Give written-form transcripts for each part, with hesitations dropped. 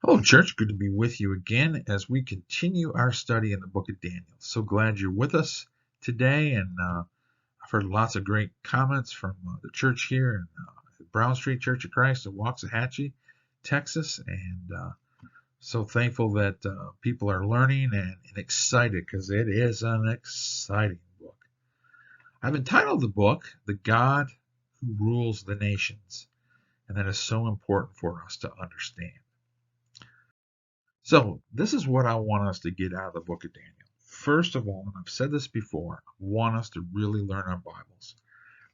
Hello, church. Good to be with you again as we continue our study in the book of Daniel. So glad you're with us today, and I've heard lots of great comments from the church here in Brown Street Church of Christ in Waxahachie, Texas, and so thankful that people are learning and excited because it is an exciting book. I've entitled the book "The God Who Rules the Nations," and that is so important for us to understand. So this is what I want us to get out of the book of Daniel. First of all, and I've said this before, I want us to really learn our Bibles.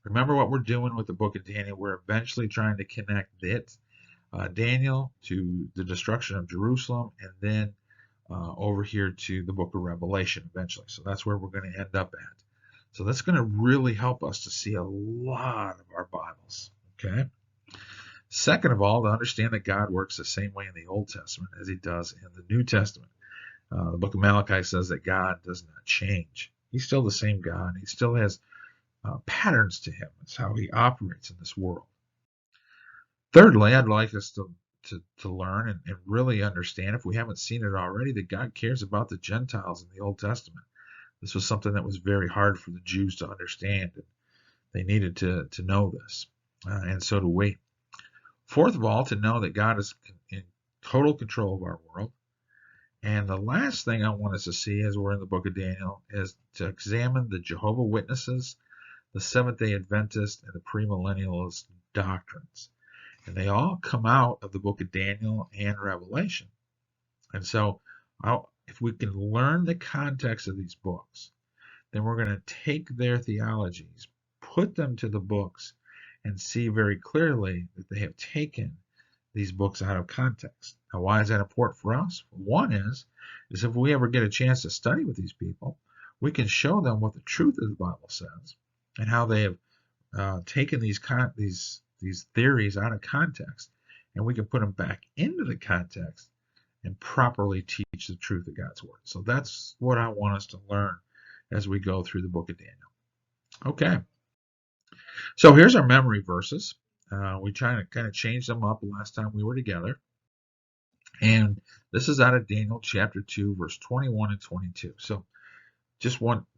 Remember what we're doing with the book of Daniel. We're eventually trying to connect Daniel, to the destruction of Jerusalem, and then over here to the book of Revelation eventually. So that's where we're going to end up at. So that's going to really help us to see a lot of our Bibles. Okay. Second of all, to understand that God works the same way in the Old Testament as he does in the New Testament. The book of Malachi says that God does not change. He's still the same God. He still has patterns to him. It's how he operates in this world. Thirdly, I'd like us to learn and really understand, if we haven't seen it already, that God cares about the Gentiles in the Old Testament. This was something that was very hard for the Jews to understand. And they needed to know this, and so do we. Fourth of all, to know that God is in total control of our world. And the last thing I want us to see as we're in the book of Daniel is to examine the Jehovah Witnesses, the Seventh-day Adventists, and the premillennialist doctrines. And they all come out of the book of Daniel and Revelation. And so if we can learn the context of these books, then we're going to take their theologies, put them to the books, and see very clearly that they have taken these books out of context. Now, why is that important for us? One is if we ever get a chance to study with these people, we can show them what the truth of the Bible says and how they have taken these theories out of context, and we can put them back into the context and properly teach the truth of God's word. So that's what I want us to learn as we go through the book of Daniel. Okay. So here's our memory verses. We try to kind of change them up last time we were together. And this is out of Daniel chapter 2, verse 21 and 22. So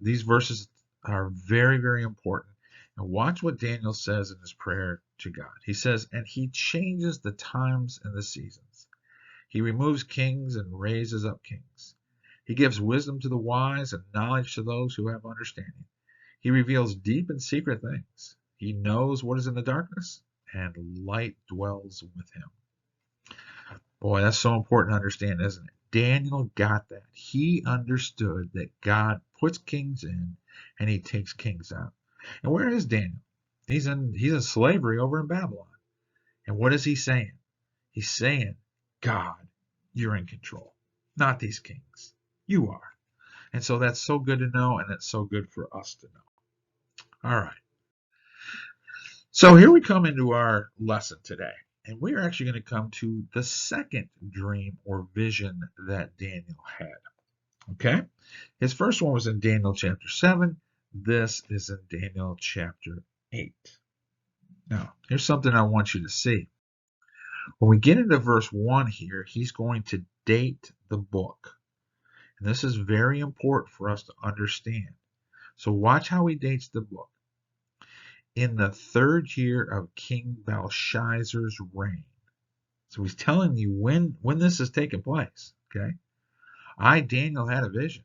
these verses are very, very important. And watch what Daniel says in his prayer to God. He says, "And he changes the times and the seasons. He removes kings and raises up kings. He gives wisdom to the wise and knowledge to those who have understanding. He reveals deep and secret things. He knows what is in the darkness, and light dwells with him." Boy, that's so important to understand, isn't it? Daniel got that. He understood that God puts kings in and he takes kings out. And where is Daniel? He's in slavery over in Babylon. And what is he saying? He's saying, God, you're in control, not these kings. You are. And so that's so good to know, and it's so good for us to know. All right. So here we come into our lesson today, and we're actually going to come to the second dream or vision that Daniel had. Okay? His first one was in Daniel chapter 7. This is in Daniel chapter 8. Now, here's something I want you to see. When we get into verse 1 here, he's going to date the book. And this is very important for us to understand. So watch how he dates the book. In the 3rd year of King Belshazzar's reign. So he's telling you when this is taking place. Okay. I, Daniel, had a vision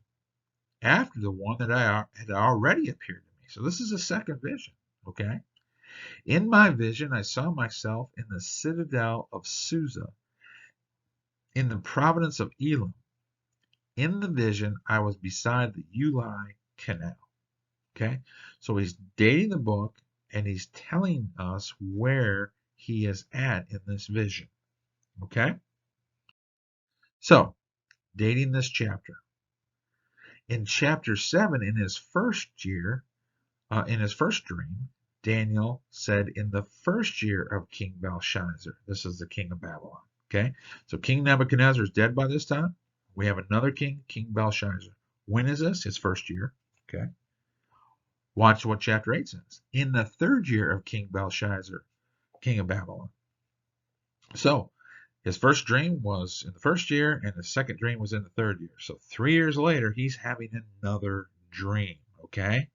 after the one that I had already appeared to me. So this is a second vision. Okay. In my vision, I saw myself in the citadel of Susa, in the province of Elam. In the vision, I was beside the Ulai Canal. Okay. So he's dating the book, and he's telling us where he is at in this vision. Okay? So, dating this chapter. In chapter 7, in his first year, in his first dream, Daniel said, in the 1st year of King Belshazzar. This is the king of Babylon. Okay? So King Nebuchadnezzar is dead by this time. We have another king, King Belshazzar. When is this? His 1st year. Okay? Watch what chapter 8 says. In the 3rd year of King Belshazzar, king of Babylon. So, His first dream was in the first year, and his second dream was in the third year. So 3 years later, he's having another dream, okay?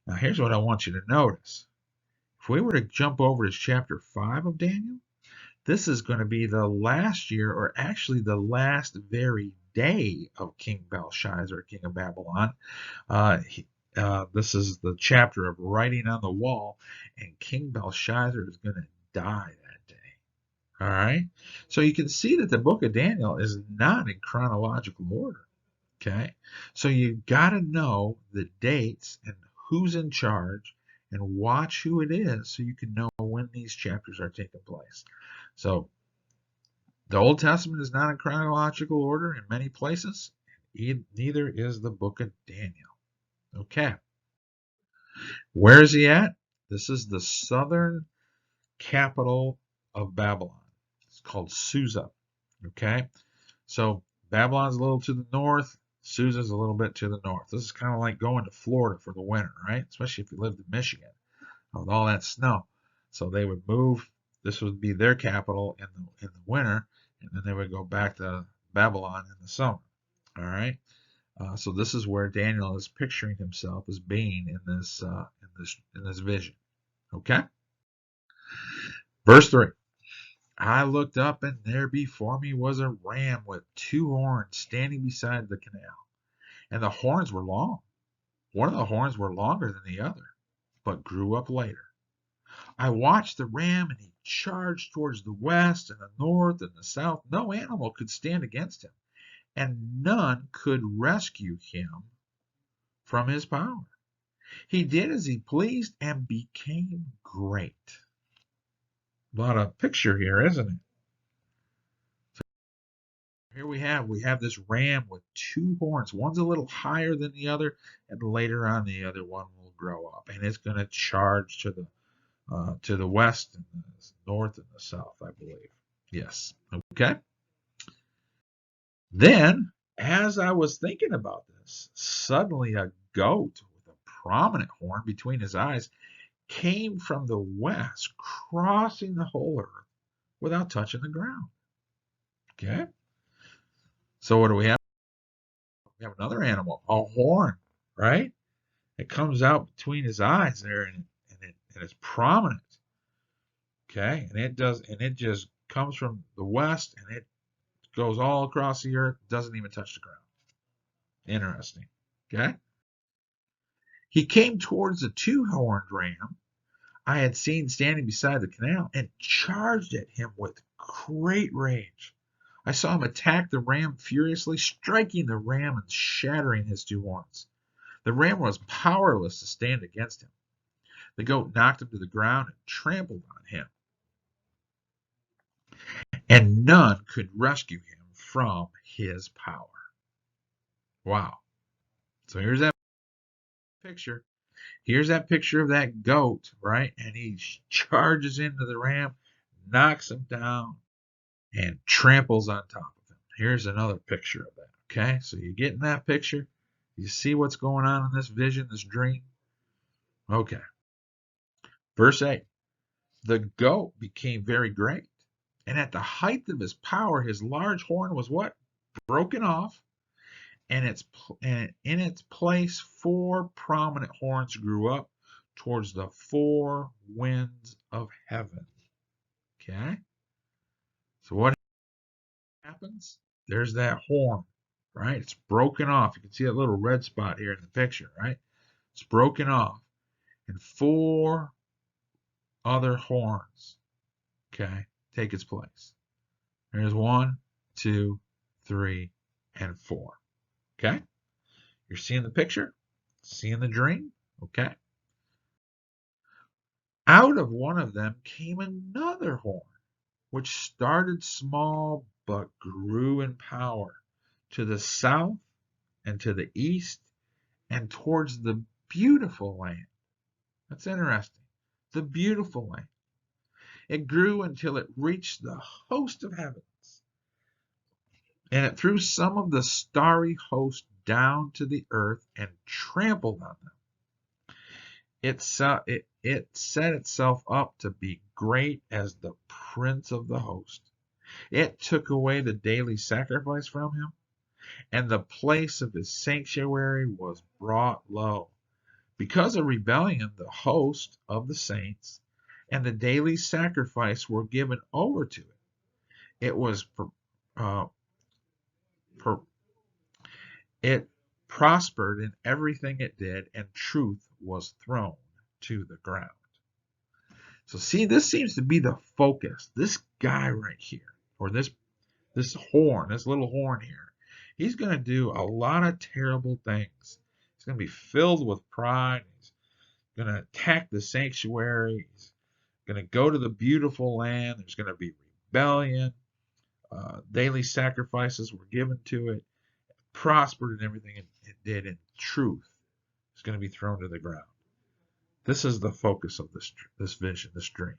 Now, here's what I want you to notice. If we were to jump over to chapter 5 of Daniel, this is going to be the last year, or actually the last very day of King Belshazzar, king of Babylon. This is the chapter of writing on the wall, and King Belshazzar is going to die that day. All right? So you can see that the book of Daniel is not in chronological order. Okay? So you've got to know the dates and who's in charge and watch who it is so you can know when these chapters are taking place. So the Old Testament is not in chronological order in many places. Neither is the book of Daniel. Okay. Where is he at? This is the southern capital of Babylon. It's called Susa. Okay. So Babylon's a little to the north. Susa's a little bit to the north. This is kind of like going to Florida for the winter, right? Especially if you lived in Michigan with all that snow. So they would move. This would be their capital in the winter, and then they would go back to Babylon in the summer. All right. So this is where Daniel is picturing himself as being in this vision. Okay. Verse 3. I looked up, and there before me was a ram with 2 horns standing beside the canal, and the horns were long. One of the horns were longer than the other, but grew up later. I watched the ram, and he charged towards the west and the north and the south. No animal could stand against him, and none could rescue him from his power. He did as he pleased and became great. A lot of picture here, isn't it? Here we have this ram with 2 horns. One's a little higher than the other, and later on the other one will grow up, and it's going to charge to the west and the north and the south, I believe. Yes. Okay. Then, as I was thinking about this, suddenly a goat with a prominent horn between his eyes came from the west, crossing the whole earth without touching the ground. Okay. So what do we have? We have another animal, a horn, right? It comes out between his eyes there, and it's prominent. Okay, and it just comes from the west, and it goes all across the earth, doesn't even touch the ground. Interesting. Okay. He came towards the 2-horned ram I had seen standing beside the canal and charged at him with great rage. I saw him attack the ram furiously, striking the ram and shattering his 2 horns. The ram was powerless to stand against him. The goat knocked him to the ground and trampled on him, and none could rescue him from his power. Wow. So here's that picture. Here's that picture of that goat, right? And he charges into the ram, knocks him down, and tramples on top of him. Here's another picture of that. Okay, so you're getting that picture? You see what's going on in this vision, this dream? Okay. Verse 8. The goat became very great, and at the height of his power, his large horn was what? Broken off, and in its place 4 prominent horns grew up towards the 4 winds of heaven. Okay? So what happens? There's that horn, right? It's broken off. You can see that little red spot here in the picture, right? It's broken off. And 4 other horns, okay, take its place. There's 1, 2, 3, and 4. Okay? You're seeing the picture? Seeing the dream? Okay? Out of one of them came another horn, which started small but grew in power to the south and to the east and towards the beautiful land. That's interesting. The beautiful land. It grew until it reached the host of heavens, and it threw some of the starry host down to the earth and trampled on them. It set itself up to be great as the prince of the host, It took away the daily sacrifice from him, and the place of his sanctuary was brought low. Because of rebellion, the host of the saints and the daily sacrifice were given over to it. It was uh, it prospered in everything it did, and truth was thrown to the ground. So see, this seems to be the focus. This guy right here, or this horn, this little horn here, he's going to do a lot of terrible things. He's going to be filled with pride. He's going to attack the sanctuary. He's going to go to the beautiful land. There's going to be rebellion. Daily sacrifices were given to it. Prospered in everything it did, and truth is going to be thrown to the ground. This is the focus of this vision, this dream.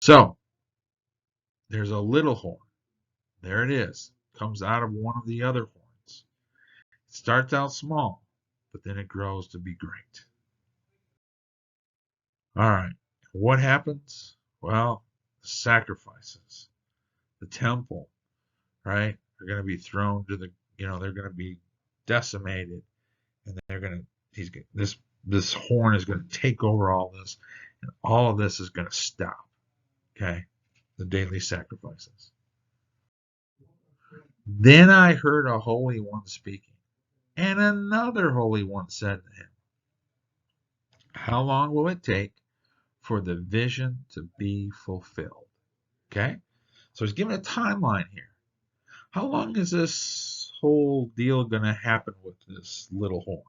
So there's a little horn. There it is. Comes out of one of the other horns. It starts out small, but then it grows to be great. All right. What happens? Well, the sacrifices, the temple, right? They're going to be thrown to they're going to be decimated, and they're going to, this horn is going to take over all this, and all of this is going to stop. Okay? The daily sacrifices. Then I heard a holy one speaking, and another holy one said to him, how long will it take for the vision to be fulfilled? Okay? So he's giving a timeline here. How long is this whole deal going to happen with this little horn?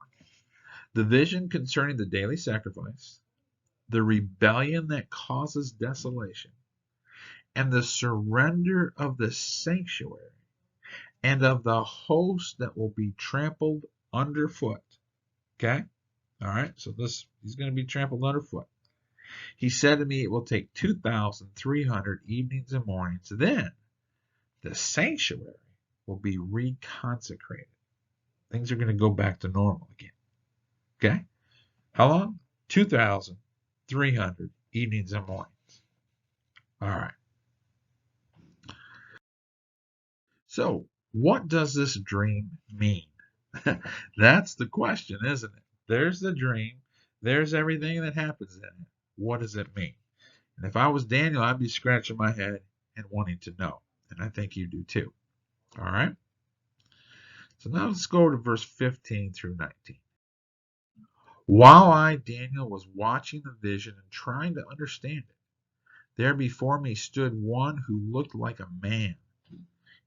The vision concerning the daily sacrifice, the rebellion that causes desolation, and the surrender of the sanctuary, and of the host that will be trampled underfoot. Okay? All right, so he's going to be trampled underfoot. He said to me, it will take 2,300 evenings and mornings. Then the sanctuary will be reconsecrated. Things are going to go back to normal again. Okay? How long? 2,300 evenings and mornings. All right. So, what does this dream mean? That's the question, isn't it? There's the dream. There's everything that happens in it. What does it mean? And if I was Daniel, I'd be scratching my head and wanting to know. And I think you do too. All right? So now let's go to verse 15 through 19. While I, Daniel, was watching the vision and trying to understand it, there before me stood one who looked like a man.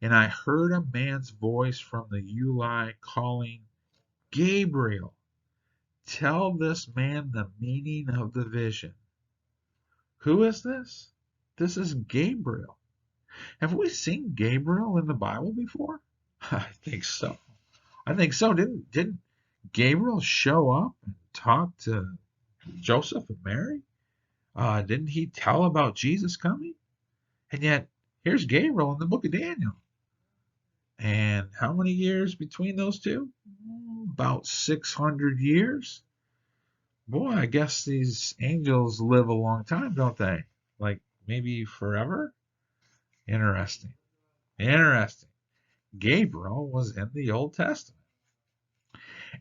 And I heard a man's voice from the Uli calling, Gabriel, tell this man the meaning of the vision. Who is this? This is Gabriel. Have we seen Gabriel in the Bible before? I think so. Didn't Gabriel show up and talk to Joseph and Mary? Didn't he tell about Jesus coming? And yet, here's Gabriel in the book of Daniel. And how many years between those two? About 600 years. Boy, I guess these angels live a long time, don't they? Like maybe forever? Interesting. Interesting. Gabriel was in the Old Testament.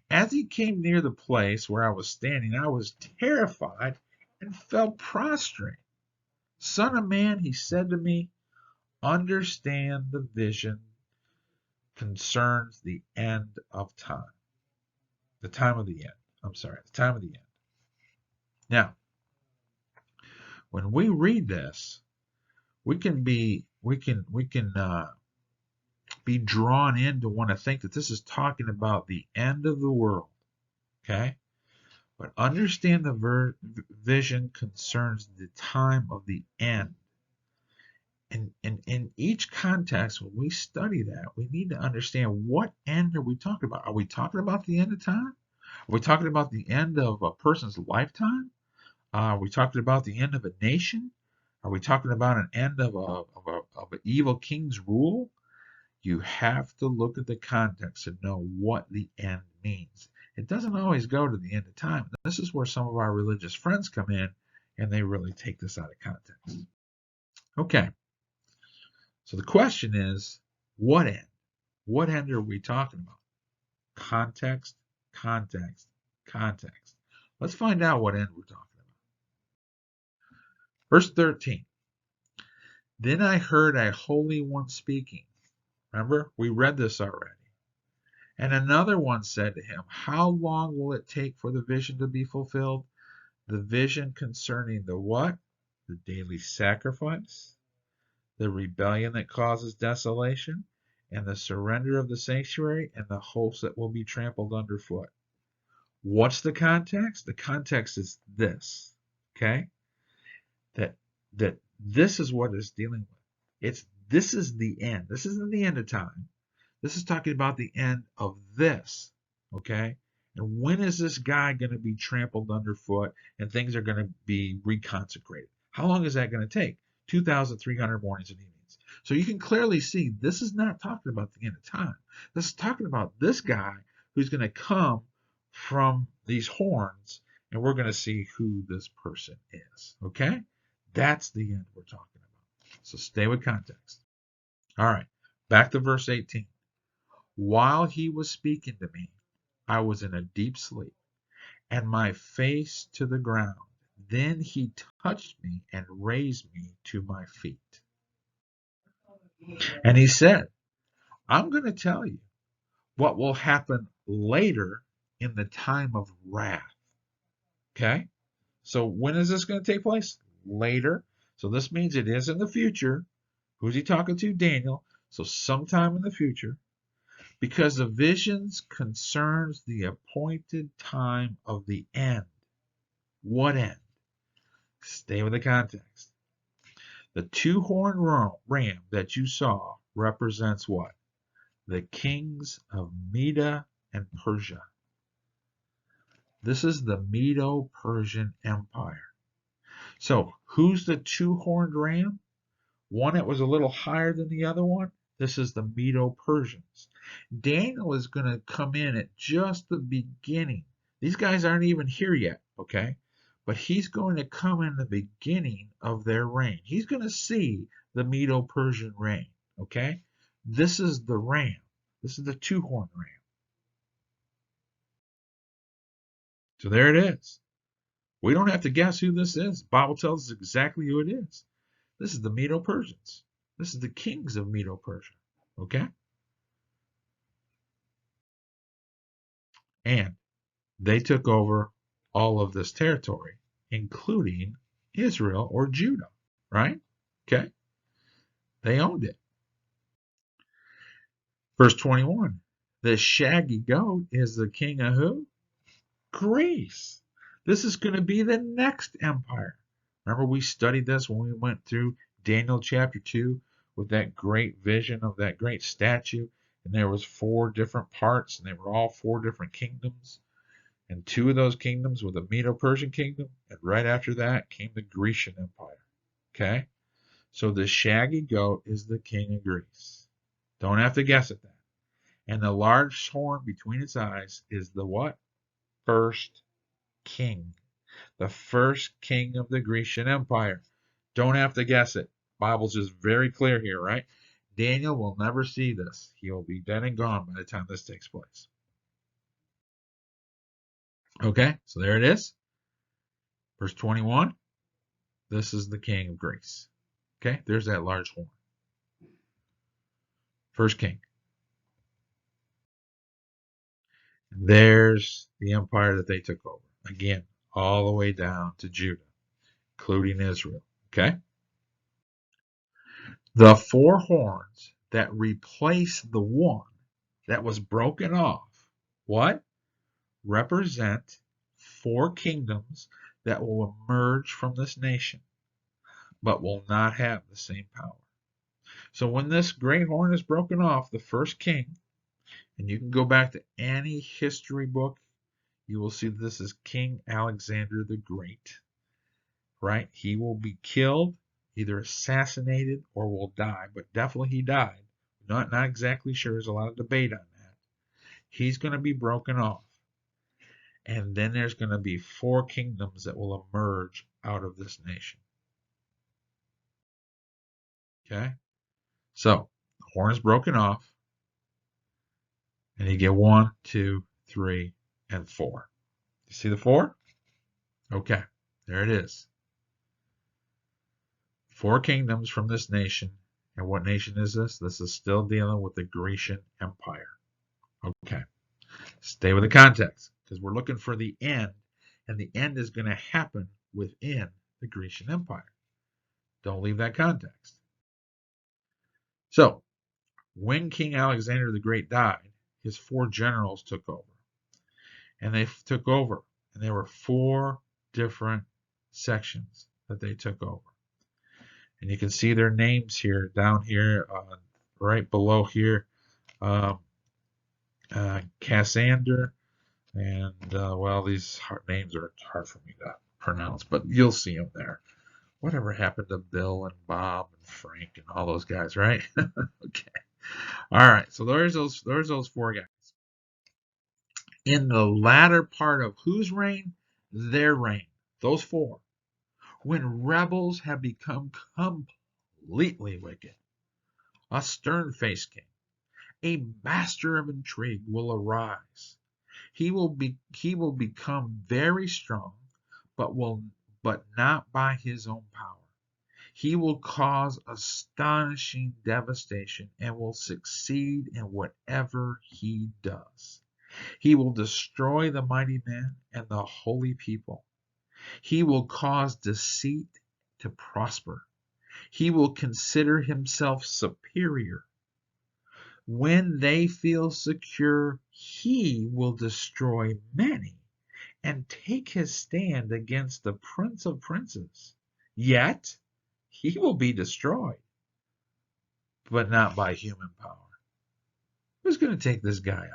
As he came near the place where I was standing, I was terrified and fell prostrate. Son of man, he said to me, understand the vision concerns the end of time. The time of the end. The time of the end. Now, when we read this, we can be drawn in to want to think that this is talking about the end of the world. Okay? But understand the vision concerns the time of the end. And in each context, when we study that, we need to understand what end are we talking about. Are we talking about the end of time? Are we talking about the end of a person's lifetime? Are we talking about the end of a nation? Are we talking about an end of an evil king's rule? You have to look at the context and know what the end means. It doesn't always go to the end of time. This is where some of our religious friends come in, and they really take this out of context. Okay, so the question is, what end? What end are we talking about? Context, context, context. Let's find out what end we're talking about. Verse 13. Then I heard a holy one speaking. Remember, we read this already. And another one said to him, how long will it take for the vision to be fulfilled? The vision concerning the what? The daily sacrifice, the rebellion that causes desolation, and the surrender of the sanctuary, and the hosts that will be trampled underfoot. What's the context? The context is this, okay? That this is what it's dealing with. This is the end. This isn't the end of time. This is talking about the end of this, okay? And when is this guy going to be trampled underfoot and things are going to be reconsecrated? How long is that going to take? 2,300 mornings and evenings. So you can clearly see this is not talking about the end of time. This is talking about this guy who's going to come from these horns, and we're going to see who this person is, okay? That's the end we're talking about. So stay with context. All right, back to verse 18. While he was speaking to me, I was in a deep sleep, and my face to the ground. Then he touched me and raised me to my feet. And he said, I'm going to tell you what will happen later in the time of wrath. Okay? So when is this going to take place? Later. So this means it is in the future. Who's he talking to? Daniel. So sometime in the future. Because the visions concerns the appointed time of the end. What end? Stay with the context. The two-horned ram that you saw represents what? The kings of Media and Persia. This is the Medo-Persian Empire. So who's the two-horned ram? One that was a little higher than the other one? This is the Medo-Persians. Daniel is going to come in at just the beginning. These guys aren't even here yet, okay? But he's going to come in the beginning of their reign. He's going to see the Medo-Persian reign, okay? This is the ram. This is the two-horned ram. So there it is. We don't have to guess who this is. The Bible tells us exactly who it is. This is the Medo-Persians. This is the kings of Medo-Persia, okay? And they took over all of this territory, including Israel or Judah, right? Okay? They owned it. Verse 21, the shaggy goat is the king of who? Greece. This is going to be the next empire. Remember we studied this when we went through Daniel chapter 2 with that great vision of that great statue, and there was 4 different parts, and they were all 4 different kingdoms. And 2 of those kingdoms were the Medo-Persian kingdom, and right after that came the Grecian Empire. Okay? So the shaggy goat is the king of Greece. Don't have to guess at that. And the large horn between its eyes is the what? First king. The first king of the Grecian Empire. Don't have to guess it. Bible's just very clear here, right? Daniel will never see this. He will be dead and gone by the time this takes place. Okay, so there it is. Verse 21. This is the king of Greece. Okay, there's that large horn. First king. There's the empire that they took over. Again, all the way down to Judah, including Israel. Okay? The 4 horns that replace the one that was broken off, what? Represent 4 kingdoms that will emerge from this nation, but will not have the same power. So when this great horn is broken off, the first king, and you can go back to any history book, you will see this is King Alexander the Great, right? He will be killed, either assassinated or will die, but definitely he died. Not exactly sure. There's a lot of debate on that. He's going to be broken off. And then there's going to be 4 kingdoms that will emerge out of this nation. Okay? So, the horn is broken off, and you get 1, 2, 3, and 4. You see the 4? Okay, there it is. 4 kingdoms from this nation. And what nation is this? This is still dealing with the Grecian Empire. Okay, stay with the context because we're looking for the end, and the end is going to happen within the Grecian Empire. Don't leave that context. So, when King Alexander the Great died, his 4 generals took over. And they took over, and there were 4 different sections that they took over. And you can see their names here, down here, right below here. Cassander, and well, these names are hard for me to pronounce, but you'll see them there. Whatever happened to Bill and Bob and Frank and all those guys, right? Okay. All right. So there's those 4 guys. In the latter part of whose reign? Their reign. Those 4. When rebels have become completely wicked, a stern-faced king, a master of intrigue, will arise. He will become very strong, but not by his own power. He will cause astonishing devastation and will succeed in whatever he does. He will destroy the mighty men and the holy people. He will cause deceit to prosper. He will consider himself superior. When they feel secure, he will destroy many and take his stand against the Prince of Princes. Yet he will be destroyed, but not by human power. Who's going to take this guy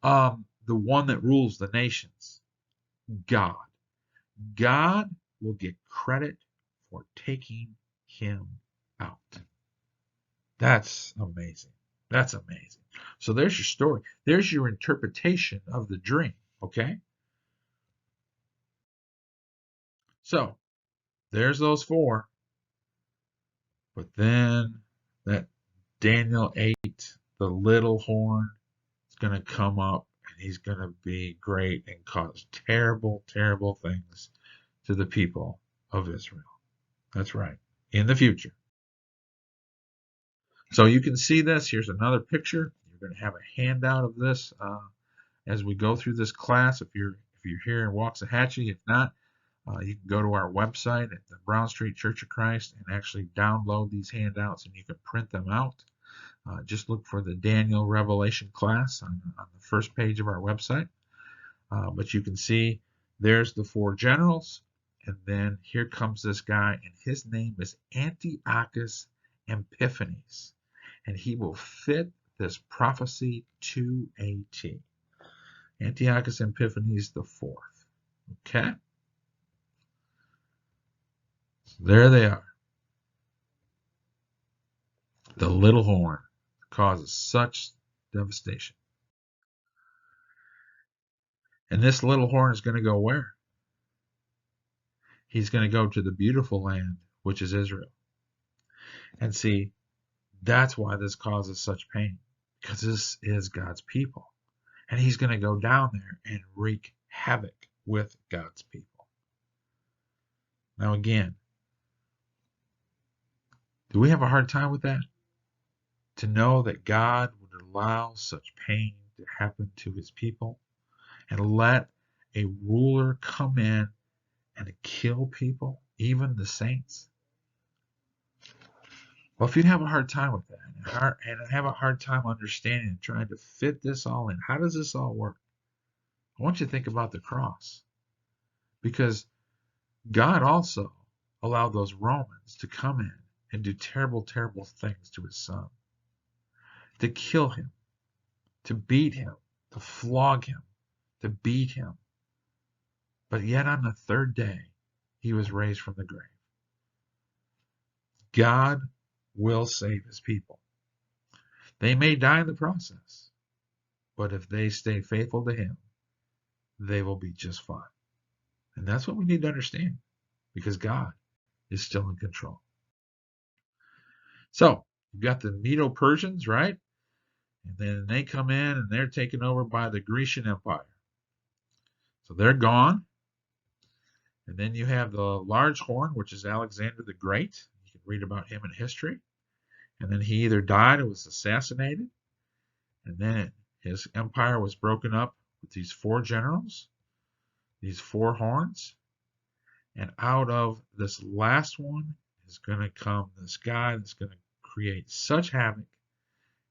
out? The one that rules the nations, God. God will get credit for taking him out. That's amazing. That's amazing. So there's your story. There's your interpretation of the dream, okay? So there's those 4. But then that Daniel 8, the little horn, is going to come up, and he's going to be great and cause terrible, terrible things to the people of Israel. That's right, in the future. So you can see this. Here's another picture. You're going to have a handout of this as we go through this class. If you're here in Waxahachie, if not, you can go to our website at the Brown Street Church of Christ and actually download these handouts, and you can print them out. Just look for the Daniel Revelation class on the first page of our website. But you can see there's the 4 generals, and then here comes this guy, and his name is Antiochus Epiphanes, and he will fit this prophecy to a T. Antiochus Epiphanes the 4th. Okay? There they are. The little horn causes such devastation. And this little horn is going to go where? He's going to go to the beautiful land, which is Israel. And see, that's why this causes such pain, because this is God's people. And he's going to go down there and wreak havoc with God's people. Now again, do we have a hard time with that? To know that God would allow such pain to happen to his people and let a ruler come in and kill people, even the saints? Well, if you have a hard time with that and have a hard time understanding and trying to fit this all in, how does this all work? I want you to think about the cross, because God also allowed those Romans to come in and do terrible, terrible things to his son, to kill him, to beat him, to flog him, to beat him. But yet on the 3rd day, he was raised from the grave. God will save his people. They may die in the process, but if they stay faithful to him, they will be just fine. And that's what we need to understand, because God is still in control. So you've got the Medo-Persians, right? And then they come in and they're taken over by the Grecian Empire. So they're gone. And then you have the large horn, which is Alexander the Great. You can read about him in history. And then he either died or was assassinated. And then his empire was broken up with these four generals, these four horns. And out of this last one is going to come this guy that's going to create such havoc.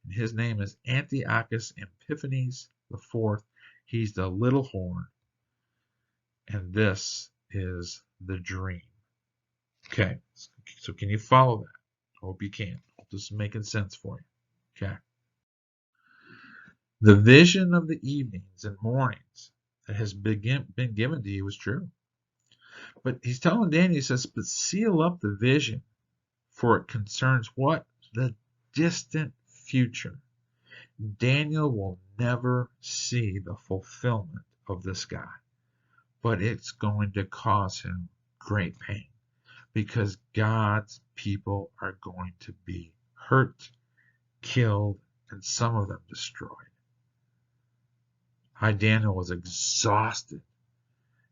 And his name is Antiochus Epiphanes IV. He's the little horn. And this is the dream. Okay, so can you follow that? I hope you can. Hope this is making sense for you. Okay. The vision of the evenings and mornings that has been given to you is true. But he's telling Daniel, he says, but seal up the vision, for it concerns what? The distant future. Daniel will never see the fulfillment of this guy, but it's going to cause him great pain because God's people are going to be hurt, killed, and some of them destroyed. Daniel was exhausted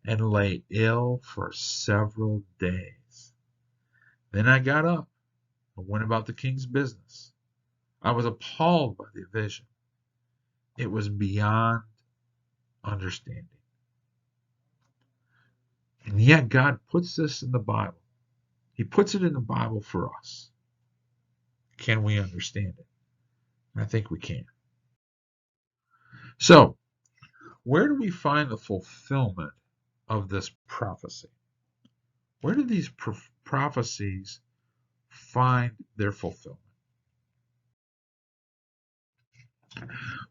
and lay ill for several days. Then I got up and went about the king's business. I was appalled by the vision. It was beyond understanding. And yet God puts this in the Bible. He puts it in the Bible for us. Can we understand it? I think we can. So, where do we find the fulfillment of this prophecy? Where do these prophecies find their fulfillment?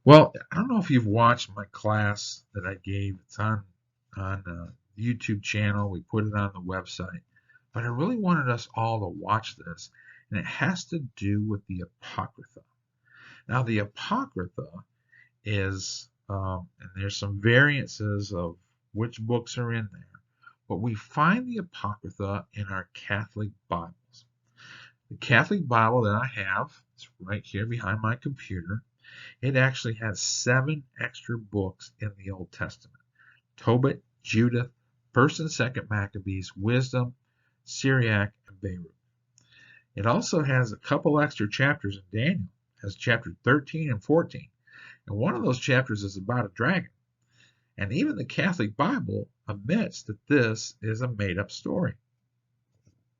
Well, I don't know if you've watched my class that I gave. It's on the YouTube channel. We put it on the website. But I really wanted us all to watch this, and it has to do with the Apocrypha. Now, the Apocrypha is, and there's some variances of which books are in there, but we find the Apocrypha in our Catholic Bibles. The Catholic Bible that I have, it's right here behind my computer. It actually has 7 extra books in the Old Testament. Tobit, Judith, 1st and 2nd Maccabees, Wisdom, Syriac, and Beirut. It also has a couple extra chapters in Daniel. It has chapter 13 and 14. And one of those chapters is about a dragon. And even the Catholic Bible admits that this is a made-up story.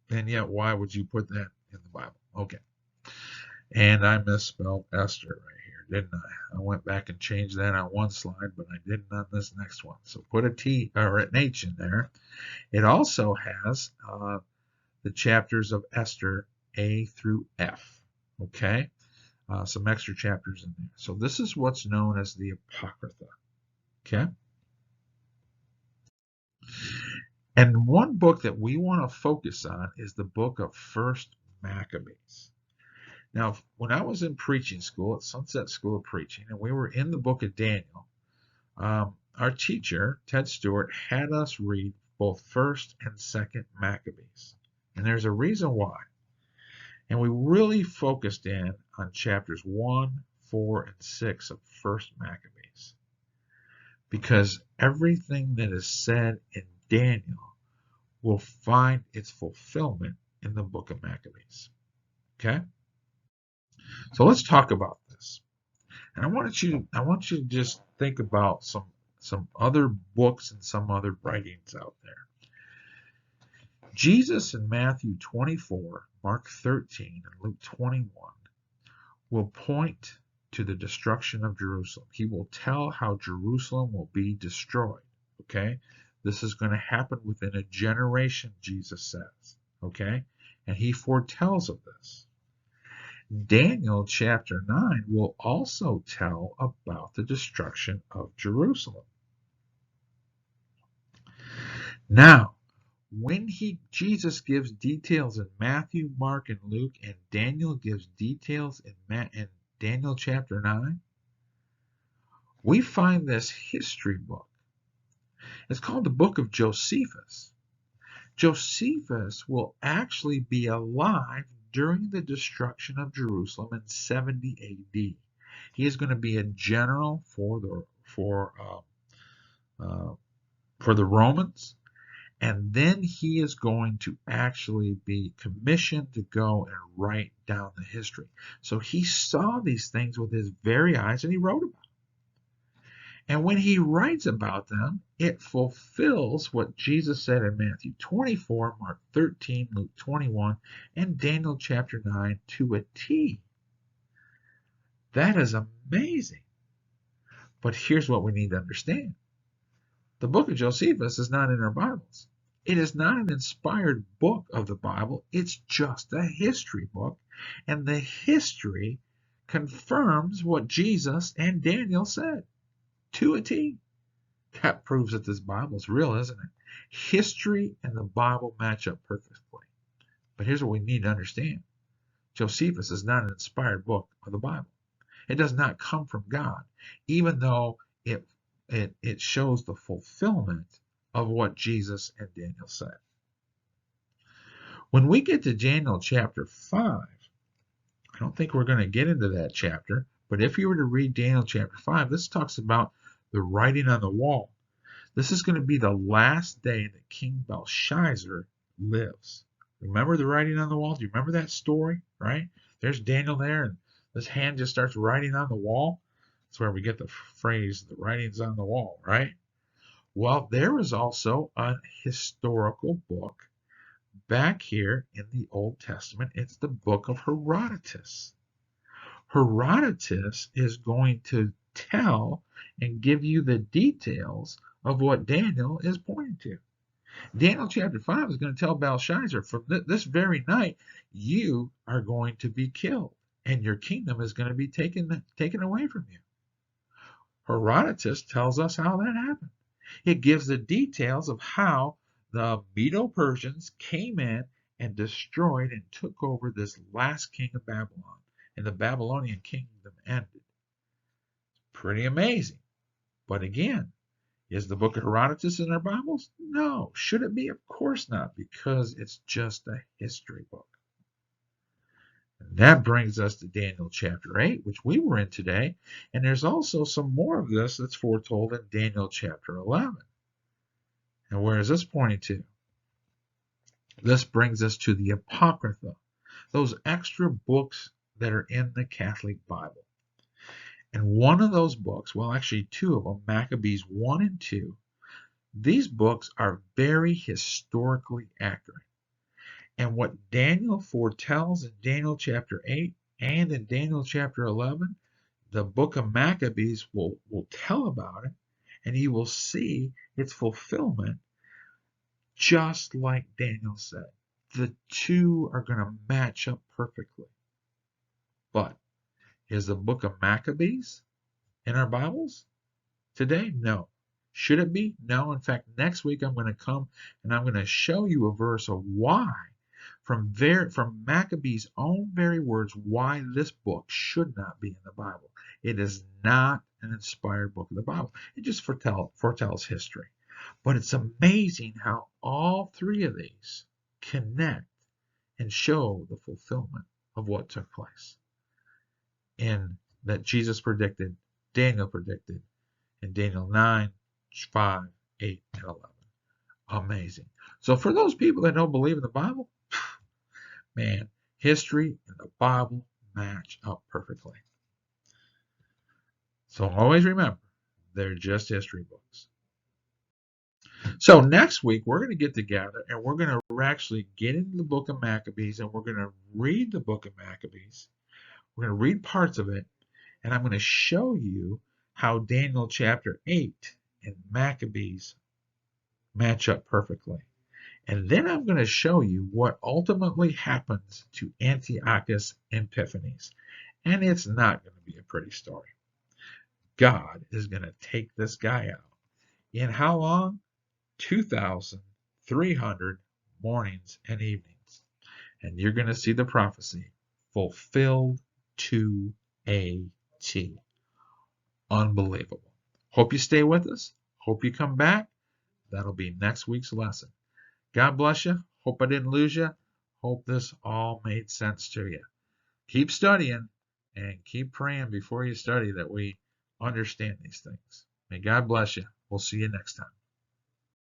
And yet, why would you put that in the Bible? Okay. And I misspelled Esther right here, didn't I? I went back and changed that on one slide, but I didn't on this next one. So put a T or an H in there. It also has the chapters of Esther A through F. Okay? Some extra chapters in there. So this is what's known as the Apocrypha. Okay? And one book that we want to focus on is the book of 1st Maccabees. Now, when I was in preaching school at Sunset School of Preaching, and we were in the book of Daniel, our teacher, Ted Stewart, had us read both 1st and 2nd Maccabees. And there's a reason why. And we really focused in on chapters 1, 4, and 6 of 1st Maccabees. Because everything that is said in Daniel will find its fulfillment in the book of Maccabees. Okay? So let's talk about this. And I want you to just think about some other books and some other writings out there. Jesus in Matthew 24, Mark 13, and Luke 21 will point to the destruction of Jerusalem. He will tell how Jerusalem will be destroyed. Okay? This is going to happen within a generation, Jesus says. Okay? And he foretells of this. Daniel chapter 9 will also tell about the destruction of Jerusalem. Now, when Jesus gives details in Matthew, Mark, and Luke, and Daniel gives details in Daniel chapter 9, we find this history book. It's called the book of Josephus. Josephus will actually be alive during the destruction of Jerusalem in 70 AD. He is going to be a general for the Romans, and then he is going to actually be commissioned to go and write down the history. So he saw these things with his very eyes, and he wrote about them. And when he writes about them, it fulfills what Jesus said in Matthew 24, Mark 13, Luke 21, and Daniel chapter 9 to a T. That is amazing. But here's what we need to understand. The book of Josephus is not in our Bibles. It is not an inspired book of the Bible. It's just a history book. And the history confirms what Jesus and Daniel said to a T. That proves that this Bible is real, isn't it? History and the Bible match up perfectly. But here's what we need to understand. Josephus is not an inspired book of the Bible. It does not come from God, even though it shows the fulfillment of what Jesus and Daniel said. When we get to Daniel chapter 5, I don't think we're going to get into that chapter, but if you were to read Daniel chapter 5, this talks about the writing on the wall. This is going to be the last day that King Belshazzar lives. Remember the writing on the wall? Do you remember that story, right? There's Daniel there, and this hand just starts writing on the wall. That's where we get the phrase, the writing's on the wall, right? Well, there is also a historical book back here in the Old Testament. It's the book of Herodotus. Herodotus is going to tell and give you the details of what Daniel is pointing to. Daniel chapter 5 is going to tell Belshazzar, from this very night, you are going to be killed, and your kingdom is going to be taken away from you. Herodotus tells us how that happened. It gives the details of how the Medo-Persians came in and destroyed and took over this last king of Babylon, and the Babylonian kingdom ended. Pretty amazing. But again, is the book of Herodotus in our Bibles? No. Should it be? Of course not, because it's just a history book. And that brings us to Daniel chapter 8, which we were in today. And there's also some more of this that's foretold in Daniel chapter 11. And where is this pointing to? This brings us to the Apocrypha, those extra books that are in the Catholic Bible. And one of those books, well, actually two of them, Maccabees 1 and 2, these books are very historically accurate. And what Daniel foretells in Daniel chapter 8 and in Daniel chapter 11, the book of Maccabees will tell about it, and you will see its fulfillment just like Daniel said. The two are going to match up perfectly. But is the book of Maccabees in our Bibles today? No. Should it be? No. In fact, next week I'm going to come and I'm going to show you a verse of why, from Maccabees' own very words, why this book should not be in the Bible. It is not an inspired book of the Bible. It just foretells history. But it's amazing how all three of these connect and show the fulfillment of what took place. And that Jesus predicted, Daniel predicted, in Daniel 9, 5, 8, and 11. Amazing. So for those people that don't believe in the Bible, man, history and the Bible match up perfectly. So always remember, they're just history books. So next week, we're going to get together and we're going to actually get into the book of Maccabees, and we're going to read the book of Maccabees. We're going to read parts of it, and I'm going to show you how Daniel chapter 8 and Maccabees match up perfectly. And then I'm going to show you what ultimately happens to Antiochus Epiphanes. And it's not going to be a pretty story. God is going to take this guy out. In how long? 2,300 mornings and evenings. And you're going to see the prophecy fulfilled to a T. Unbelievable. Hope you stay with us. Hope you come back. That'll be next week's lesson. God bless you. Hope I didn't lose you. hope this all made sense to you. Keep studying and keep praying before you study that we understand these things. May God bless you. We'll see you next time.